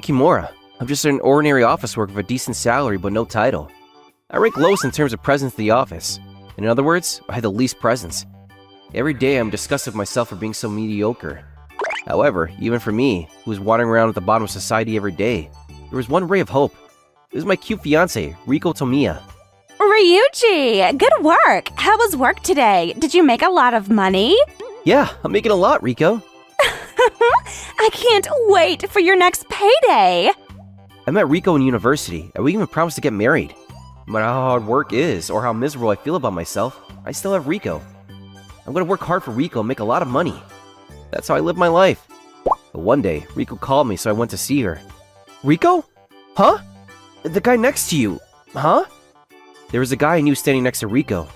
Kimura. I'm just an ordinary office worker with a decent salary but no title. I rank lowest in terms of presence in the office. In other words, I had the least presence. Every day I'm disgusted with myself for being so mediocre. However, even for me, who was wandering around at the bottom of society every day, there was one ray of hope. It was my cute fiancé, Riko Tomiya. Ryuji, good work! How was work today? Did you make a lot of money? Yeah, I'm making a lot, Riko. I can't wait for your next payday! I met Riko in university, and we even promised to get married. No matter how hard work is, or how miserable I feel about myself, I still have Riko. I'm gonna work hard for Riko and make a lot of money. That's how I live my life. But one day, Riko called me, so I went to see her. Riko? Huh? The guy next to you. Huh? There was a guy I knew standing next to Riko.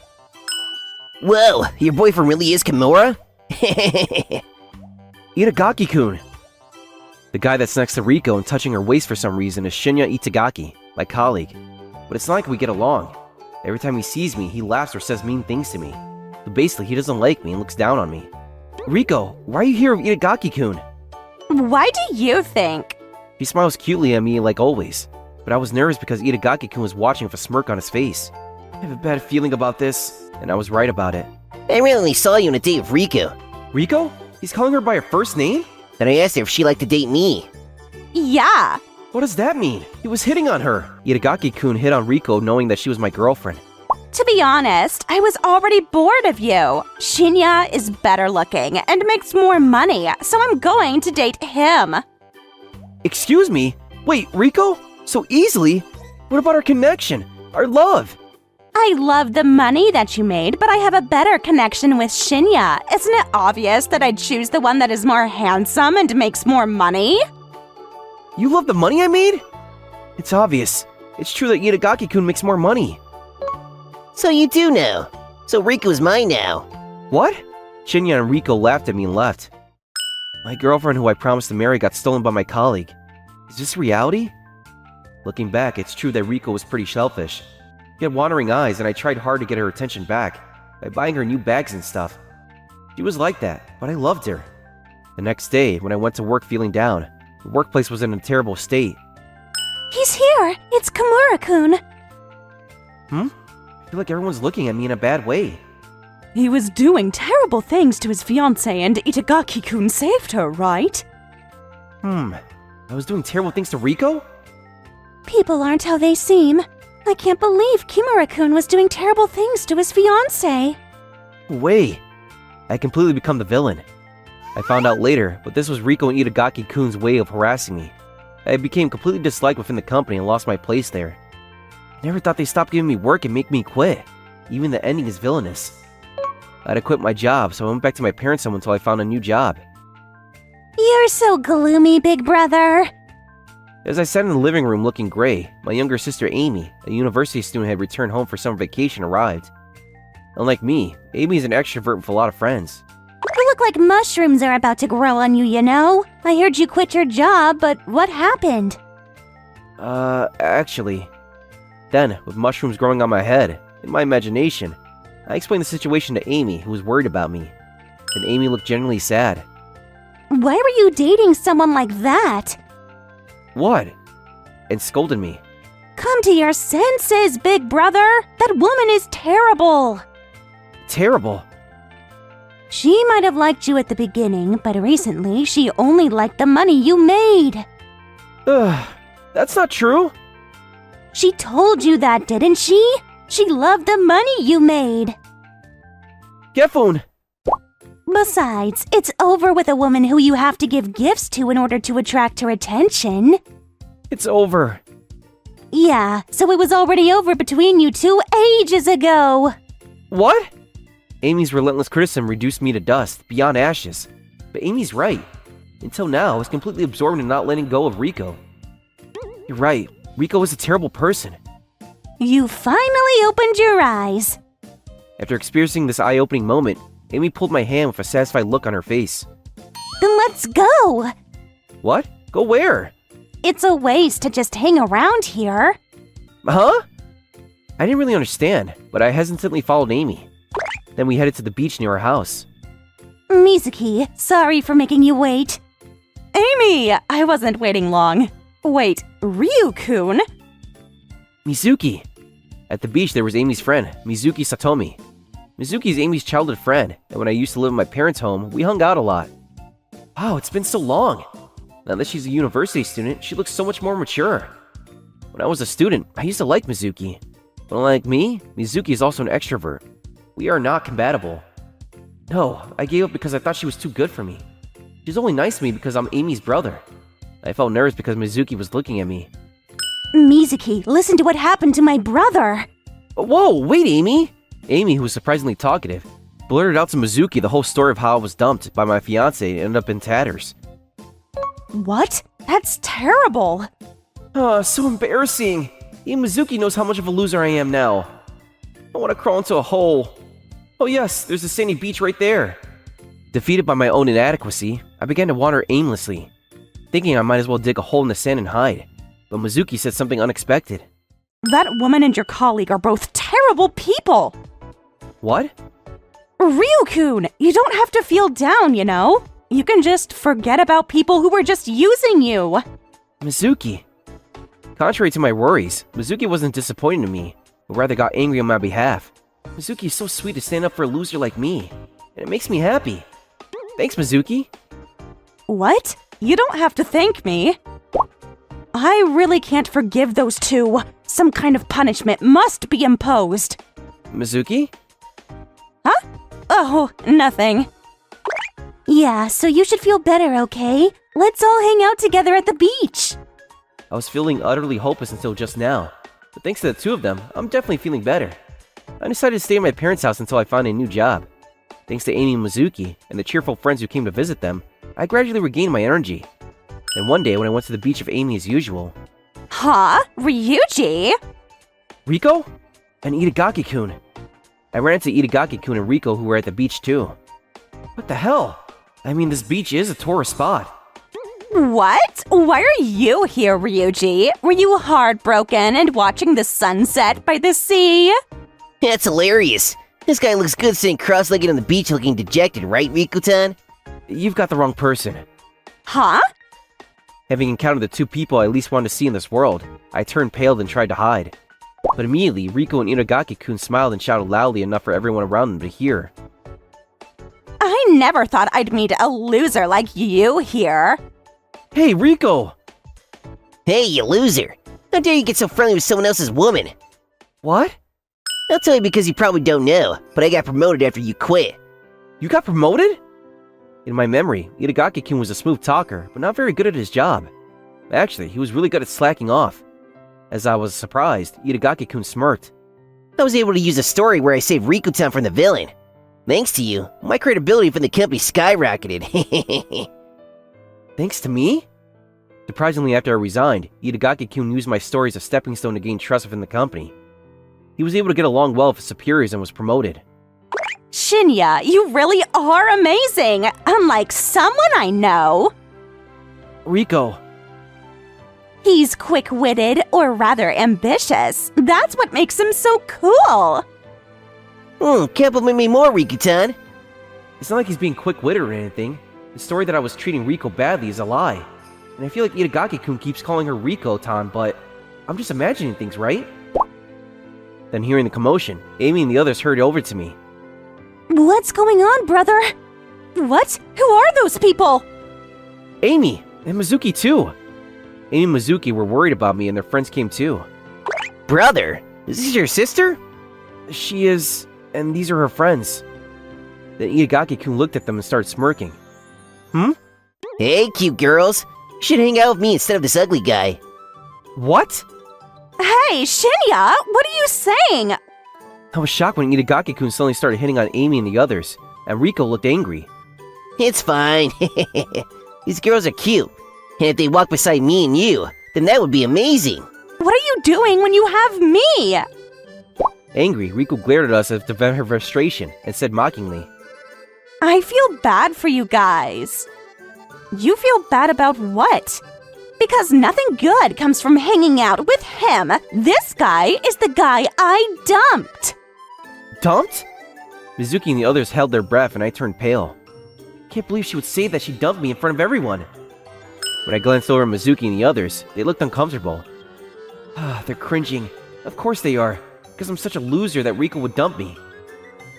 Whoa, your boyfriend really is Kimura? Itagaki-kun. The guy that's next to Riko and touching her waist for some reason is Shinya Itagaki, my colleague. But it's not like we get along. Every time he sees me, he laughs or says mean things to me. But basically, he doesn't like me and looks down on me. Riko, why are you here with Itagaki-kun? Why do you think? He smiles cutely at me like always. But I was nervous because Itagaki-kun was watching with a smirk on his face. I have a bad feeling about this, and I was right about it. I really only saw you on a date with Riko. Riko? He's calling her by her first name? Then I asked her if she'd like to date me. Yeah. What does that mean? He was hitting on her. Itagaki-kun hit on Riko knowing that she was my girlfriend. To be honest, I was already bored of you. Shinya is better looking and makes more money, so I'm going to date him. Excuse me? Wait, Riko? So easily? What about our connection? Our love? I love the money that you made, but I have a better connection with Shinya. Isn't it obvious that I'd choose the one that is more handsome and makes more money? You love the money I made? It's obvious. It's true that Itagaki-kun makes more money. So you do know. So Riko's mine now. What? Shinya and Riko laughed at me and left. My girlfriend who I promised to marry got stolen by my colleague. Is this reality? Looking back, it's true that Riko was pretty selfish. She had wandering eyes, and I tried hard to get her attention back by buying her new bags and stuff. She was like that, but I loved her. The next day, when I went to work feeling down, the workplace was in a terrible state. He's here! It's Kimura-kun! I feel like everyone's looking at me in a bad way. He was doing terrible things to his fiancée and Itagaki-kun saved her, right? I was doing terrible things to Riko? People aren't how they seem. I can't believe Kimura-kun was doing terrible things to his fiancée. Way. I completely become the villain. I found out later, but this was Riko and Itagaki-kun's way of harassing me. I became completely disliked within the company and lost my place there. I never thought they'd stop giving me work and make me quit. Even the ending is villainous. I had to quit my job, so I went back to my parents' home until I found a new job. You're so gloomy, big brother. As I sat in the living room looking gray, my younger sister Amy, a university student who had returned home for summer vacation, arrived. Unlike me, Amy is an extrovert with a lot of friends. You look like mushrooms are about to grow on you, you know? I heard you quit your job, but what happened? Actually. Then, with mushrooms growing on my head, in my imagination, I explained the situation to Amy, who was worried about me. And Amy looked genuinely sad. Why were you dating someone like that? What? And scolded me. Come to your senses, big brother! That woman is terrible! Terrible? She might have liked you at the beginning, but recently she only liked the money you made. Ugh, that's not true. She told you that, didn't she? She loved the money you made. Gefun! Besides, it's over with a woman who you have to give gifts to in order to attract her attention. It's over. Yeah, so it was already over between you two ages ago. What? Amy's relentless criticism reduced me to dust, beyond ashes. But Amy's right. Until now, I was completely absorbed in not letting go of Riko. You're right, Riko is a terrible person. You finally opened your eyes. After experiencing this eye-opening moment, Amy pulled my hand with a satisfied look on her face. Then let's go. What? Go where? It's a waste to just hang around here. Huh? I didn't really understand, but I hesitantly followed Amy. Then we headed to the beach near our house. Mizuki, sorry for making you wait. Amy, I wasn't waiting long. Wait, Ryu-kun? Mizuki! At the beach, there was Amy's friend, Mizuki Satomi. Mizuki is Amy's childhood friend, and when I used to live in my parents' home, we hung out a lot. Wow, it's been so long! Now that she's a university student, she looks so much more mature. When I was a student, I used to like Mizuki. But unlike me, Mizuki is also an extrovert. We are not compatible. No, I gave up because I thought she was too good for me. She's only nice to me because I'm Amy's brother. I felt nervous because Mizuki was looking at me. Mizuki, listen to what happened to my brother. Whoa, wait, Amy! Amy, who was surprisingly talkative, blurted out to Mizuki the whole story of how I was dumped by my fiancé and ended up in tatters. What? That's terrible. So embarrassing. Even Mizuki knows how much of a loser I am now. I want to crawl into a hole. Oh yes, there's a sandy beach right there. Defeated by my own inadequacy, I began to wander aimlessly, thinking I might as well dig a hole in the sand and hide. But Mizuki said something unexpected. That woman and your colleague are both terrible people. What? Ryu-kun, you don't have to feel down, you know? You can just forget about people who were just using you. Mizuki. Contrary to my worries, Mizuki wasn't disappointed in me, but rather got angry on my behalf. Mizuki is so sweet to stand up for a loser like me, and it makes me happy. Thanks, Mizuki. What? You don't have to thank me. I really can't forgive those two. Some kind of punishment must be imposed. Mizuki? Huh? Oh, nothing. Yeah, so you should feel better, okay? Let's all hang out together at the beach. I was feeling utterly hopeless until just now, but thanks to the two of them, I'm definitely feeling better. I decided to stay at my parents' house until I found a new job. Thanks to Amy and Mizuki, and the cheerful friends who came to visit them, I gradually regained my energy. Then one day when I went to the beach with Amy as usual... Huh? Ryuji? Riko? And Itagaki-kun. I ran into Itagaki-kun and Riko who were at the beach too. What the hell? I mean, this beach is a tourist spot. What? Why are you here, Ryuji? Were you heartbroken and watching the sunset by the sea? That's hilarious. This guy looks good sitting cross-legged on the beach looking dejected, right, Riko-tan? You've got the wrong person. Huh? Having encountered the two people I least wanted to see in this world, I turned pale and tried to hide. But immediately, Riko and Itagaki-kun smiled and shouted loudly enough for everyone around them to hear. I never thought I'd meet a loser like you here. Hey, Riko! Hey, you loser. How dare you get so friendly with someone else's woman? What? I'll tell you because you probably don't know, but I got promoted after you quit. You got promoted? In my memory, Itagaki-kun was a smooth talker, but not very good at his job. Actually, he was really good at slacking off. As I was surprised, Itagaki-kun smirked. I was able to use a story where I saved Riko-tan from the villain. Thanks to you, my credibility from the company skyrocketed. Thanks to me? Surprisingly, after I resigned, Itagaki-kun used my story as a stepping stone to gain trust within the company. He was able to get along well with his superiors and was promoted. Shinya, you really are amazing, unlike someone I know. Riko. He's quick-witted, or rather ambitious. That's what makes him so cool. Compliment me more, Riko-tan. It's not like he's being quick-witted or anything. The story that I was treating Riko badly is a lie. And I feel like Itagaki-kun keeps calling her Riko-tan, but I'm just imagining things, right? Then hearing the commotion, Amy and the others hurried over to me. What's going on, brother? What? Who are those people? Amy! And Mizuki too! Amy and Mizuki were worried about me and their friends came too. Brother? Is this your sister? She is... and these are her friends. Then Itagaki-kun looked at them and started smirking. Hey, cute girls. You should hang out with me instead of this ugly guy. What? Hey, Shinya, what are you saying? I was shocked when Itagaki-kun suddenly started hitting on Amy and the others, and Riko looked angry. It's fine. These girls are cute. And if they walk beside me and you, then that would be amazing. What are you doing when you have me? Angry, Riko glared at us as if to vent her frustration and said mockingly, I feel bad for you guys. You feel bad about what? Because nothing good comes from hanging out with him. This guy is the guy I dumped. Dumped? Mizuki and the others held their breath and I turned pale. Can't believe she would say that she dumped me in front of everyone. When I glanced over at Mizuki and the others, they looked uncomfortable. They're cringing. Of course they are, because I'm such a loser that Riko would dump me.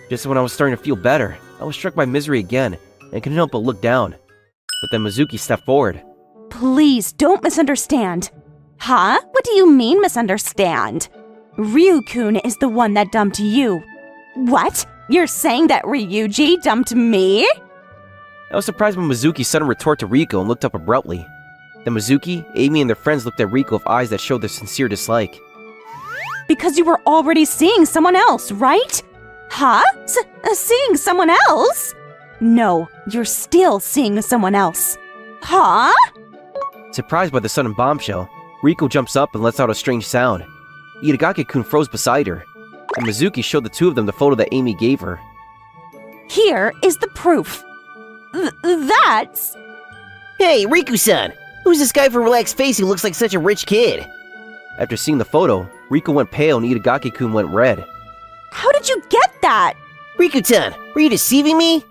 Just when I was starting to feel better, I was struck by misery again, and couldn't help but look down. But then Mizuki stepped forward. Please don't misunderstand. Huh? What do you mean misunderstand? Ryu-kun is the one that dumped you. What? You're saying that Ryuji dumped me? I was surprised when Mizuki suddenly retort to Riko and looked up abruptly. Then Mizuki, Amy, and their friends looked at Riko with eyes that showed their sincere dislike. Because you were already seeing someone else, right? Huh? Seeing someone else? No, you're still seeing someone else. Huh? Surprised by the sudden bombshell, Riko jumps up and lets out a strange sound. Itagaki-kun froze beside her, and Mizuki showed the two of them the photo that Amy gave her. Here is the proof. That's... Hey, Riku-san! Who's this guy with a relaxed face who looks like such a rich kid? After seeing the photo, Riko went pale and Itagaki-kun went red. How did you get that? Riku-san, were you deceiving me?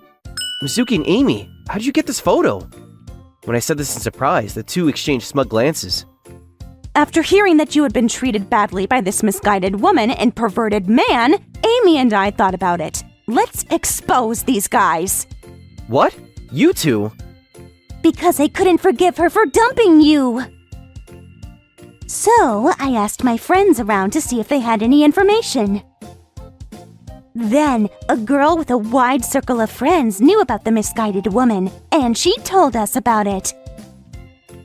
Mizuki and Amy, how did you get this photo? When I said this in surprise, the two exchanged smug glances. After hearing that you had been treated badly by this misguided woman and perverted man, Amy and I thought about it. Let's expose these guys. What? You two? Because I couldn't forgive her for dumping you. So, I asked my friends around to see if they had any information. Then, a girl with a wide circle of friends knew about the misguided woman, and she told us about it.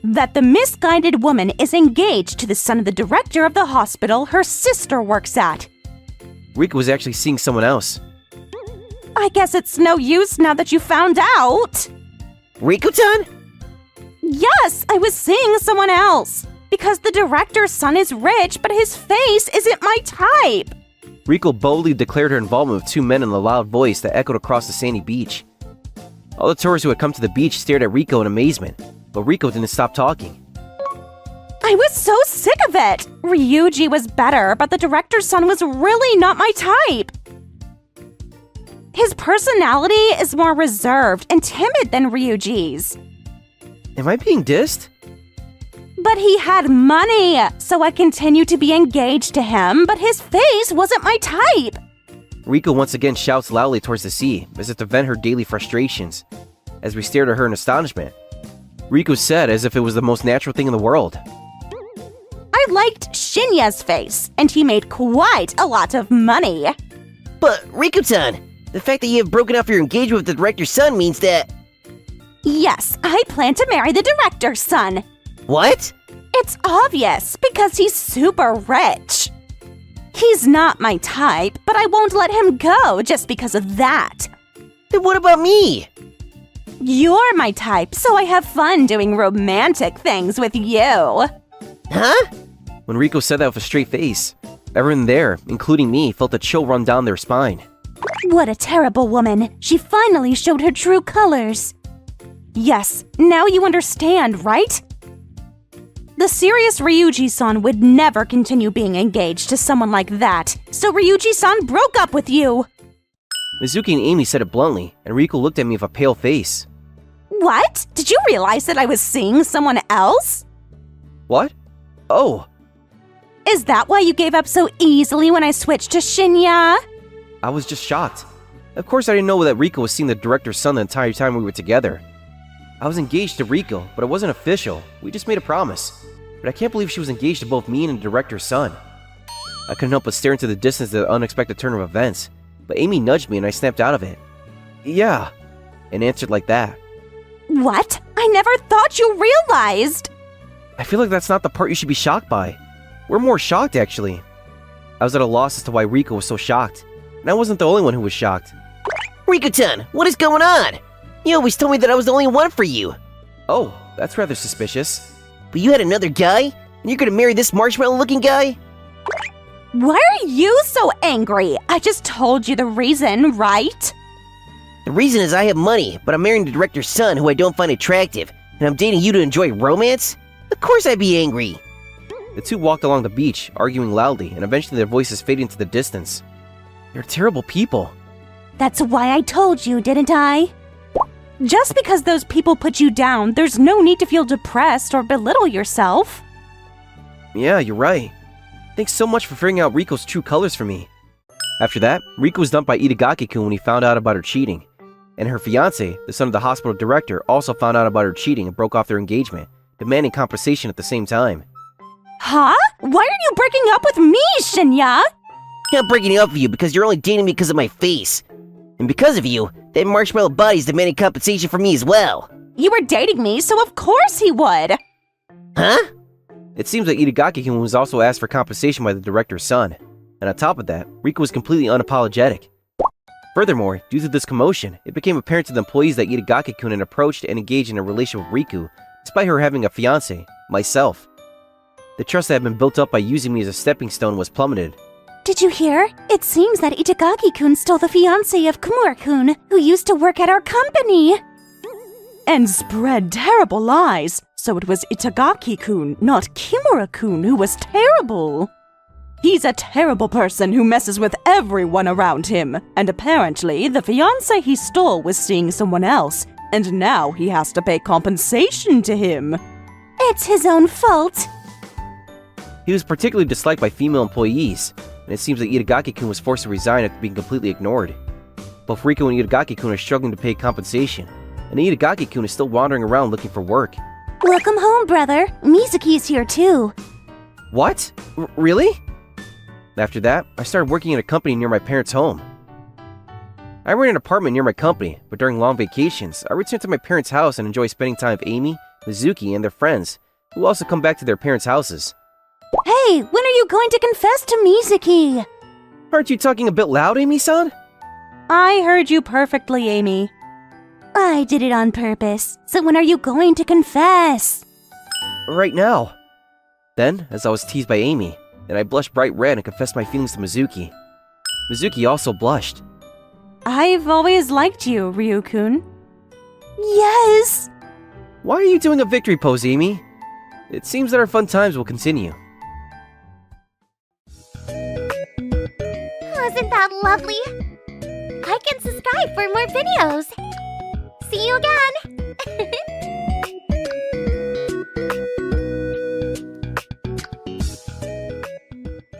That the misguided woman is engaged to the son of the director of the hospital her sister works at. Riko was actually seeing someone else. I guess it's no use now that you found out. Riku-san? Yes, I was seeing someone else. Because the director's son is rich, but his face isn't my type. Riko boldly declared her involvement with two men in a loud voice that echoed across the sandy beach. All the tourists who had come to the beach stared at Riko in amazement, but Riko didn't stop talking. I was so sick of it! Ryuji was better, but the director's son was really not my type. His personality is more reserved and timid than Ryuji's. Am I being dissed? But he had money, so I continued to be engaged to him, but his face wasn't my type. Riko once again shouts loudly towards the sea, as if to vent her daily frustrations. As we stared at her in astonishment, Riko said as if it was the most natural thing in the world. I liked Shinya's face, and he made quite a lot of money. But, Riku-san, the fact that you have broken off your engagement with the director's son means that... Yes, I plan to marry the director's son. What? It's obvious, because he's super rich. He's not my type, but I won't let him go just because of that. Then what about me? You're my type, so I have fun doing romantic things with you. Huh? When Riko said that with a straight face, everyone there, including me, felt a chill run down their spine. What a terrible woman. She finally showed her true colors. Yes, now you understand, right? The serious Ryuji-san would never continue being engaged to someone like that, so Ryuji-san broke up with you. Mizuki and Amy said it bluntly, and Riko looked at me with a pale face. What? Did you realize that I was seeing someone else? What? Oh. Is that why you gave up so easily when I switched to Shinya? I was just shocked. Of course I didn't know that Riko was seeing the director's son the entire time we were together. I was engaged to Riko, but it wasn't official. We just made a promise. But I can't believe she was engaged to both me and the director's son. I couldn't help but stare into the distance at the unexpected turn of events, but Amy nudged me and I snapped out of it. Yeah, and answered like that. What? I never thought you realized! I feel like that's not the part you should be shocked by. We're more shocked, actually. I was at a loss as to why Riko was so shocked, and I wasn't the only one who was shocked. Riku-san, what is going on? You always told me that I was the only one for you. Oh, that's rather suspicious. But you had another guy? And you're gonna marry this marshmallow-looking guy? Why are you so angry? I just told you the reason, right? The reason is I have money, but I'm marrying the director's son who I don't find attractive, and I'm dating you to enjoy romance? Of course I'd be angry. The two walked along the beach, arguing loudly, and eventually their voices faded into the distance. They're terrible people. That's why I told you, didn't I? Just because those people put you down, there's no need to feel depressed or belittle yourself. Yeah, you're right. Thanks so much for figuring out Riko's true colors for me. After that, Riko was dumped by Itagaki-kun when he found out about her cheating. And her fiancé, the son of the hospital director, also found out about her cheating and broke off their engagement, demanding compensation at the same time. Huh? Why are you breaking up with me, Shinya? I'm breaking up with you because you're only dating me because of my face. And because of you, that marshmallow body's demanding compensation from me as well. You were dating me, so of course he would. Huh? It seems that Itagaki-kun was also asked for compensation by the director's son. And on top of that, Riko was completely unapologetic. Furthermore, due to this commotion, it became apparent to the employees that Itagaki-kun had approached and engaged in a relationship with Riku, despite her having a fiancé, myself. The trust that had been built up by using me as a stepping stone was plummeted. Did you hear? It seems that Itagaki-kun stole the fiancé of Kimura-kun, who used to work at our company. And spread terrible lies. So it was Itagaki-kun, not Kimura-kun, who was terrible. He's a terrible person who messes with everyone around him. And apparently, the fiancé he stole was seeing someone else. And now he has to pay compensation to him. It's his own fault. He was particularly disliked by female employees, and it seems that Itagaki-kun was forced to resign after being completely ignored. Both Riko and Itagaki-kun are struggling to pay compensation, and Itagaki-kun is still wandering around looking for work. Welcome home, brother. Mizuki's here too. What? Really? After that, I started working in a company near my parents' home. I rent an apartment near my company, but during long vacations, I return to my parents' house and enjoy spending time with Amy, Mizuki, and their friends, who also come back to their parents' houses. Hey, when are you going to confess to Mizuki? Aren't you talking a bit loud, Amy-san? I heard you perfectly, Amy. I did it on purpose. So when are you going to confess? Right now. Then, as I was teased by Amy, and I blushed bright red and confessed my feelings to Mizuki. Mizuki also blushed. I've always liked you, Ryu-kun. Yes! Why are you doing a victory pose, Amy? It seems that our fun times will continue. Wasn't that lovely? Like and subscribe for more videos. See you again!